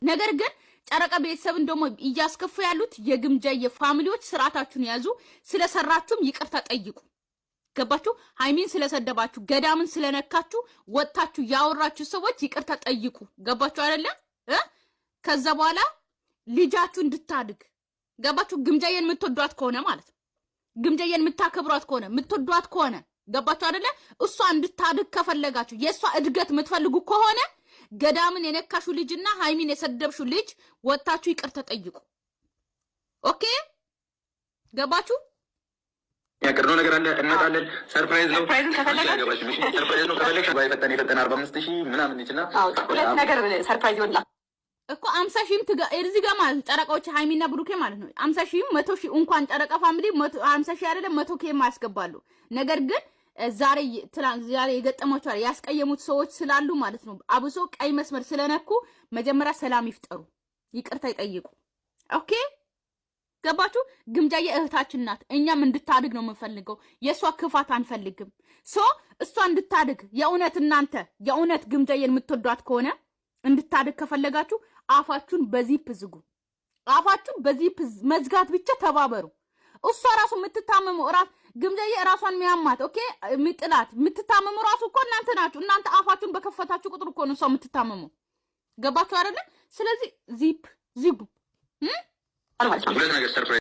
ነገር ግን ጨረቃ ቤተሰብን ደግሞ እያስከፉ ያሉት የግምጃ የፋሚሊዎች ስርዓታችሁን ያዙ። ስለሰራችሁም ይቅርታ ጠይቁ። ገባችሁ? ሃይሚን ስለሰደባችሁ ገዳምን ስለነካችሁ ወጣችሁ ያወራችሁ ሰዎች ይቅርታ ጠይቁ። ገባችሁ አይደለ? ከዛ በኋላ ልጃችሁ እንድታድግ ገባችሁ? ግምጃዬን የምትወዷት ከሆነ ማለት ነው። ግምጃዬን የምታከብሯት ከሆነ የምትወዷት ከሆነ ገባችሁ አይደለ? እሷ እንድታድግ ከፈለጋችሁ የእሷ እድገት የምትፈልጉ ከሆነ ገዳምን የነካሹ ልጅና ሃይሚን የሰደብሹ ልጅ ወጣችሁ ይቅርታ ጠይቁ። ኦኬ ገባችሁ? ያቀርነው ነገር አለ እንመጣለን። ሰርፕራይዝ ነው። ሰርፕራይዝ ነው። ከፈለግሽ ባይፈጠን 45,000 ምናምን ይችላል። ሁለት ነገር ሰርፕራይዝ ይሆናል እኮ 50,000 እዚህ ጋር ማለት ጨረቃዎች ሃይሚና ብሩኬ ማለት ነው 50,000 100,000 እንኳን ጨረቃ ፋሚሊ 50,000 አይደለም 100,000 ያስገባሉ። ነገር ግን ዛሬ የገጠማቸው ያስቀየሙት ሰዎች ስላሉ ማለት ነው አብሶ ቀይ መስመር ስለነኩ መጀመሪያ ሰላም ይፍጠሩ፣ ይቅርታ ይጠይቁ። ኦኬ ገባችሁ? ግምጃዬ እህታችን ናት። እኛም እንድታድግ ነው የምንፈልገው። የሷ ክፋት አንፈልግም። እሷ እንድታድግ የእውነት እናንተ የእውነት ግምጃዬን የምትወዷት ከሆነ እንድታድግ ከፈለጋችሁ አፋችሁን በዚፕ ዝጉ። አፋችሁን በዚፕ መዝጋት ብቻ ተባበሩ። እሷ ራሱ የምትታመመው ግምጃዬ ራሷን የሚያማት ኦኬ ምጥላት የምትታመመው ራሱ እኮ እናንተ ናችሁ። እናንተ አፋችሁን በከፈታችሁ ቁጥር እኮ ነው እሷ የምትታመመው። ገባችሁ አይደለ? ስለዚህ ዚፕ ዝጉ። ሁለት ነገር ሰርፕራይዝ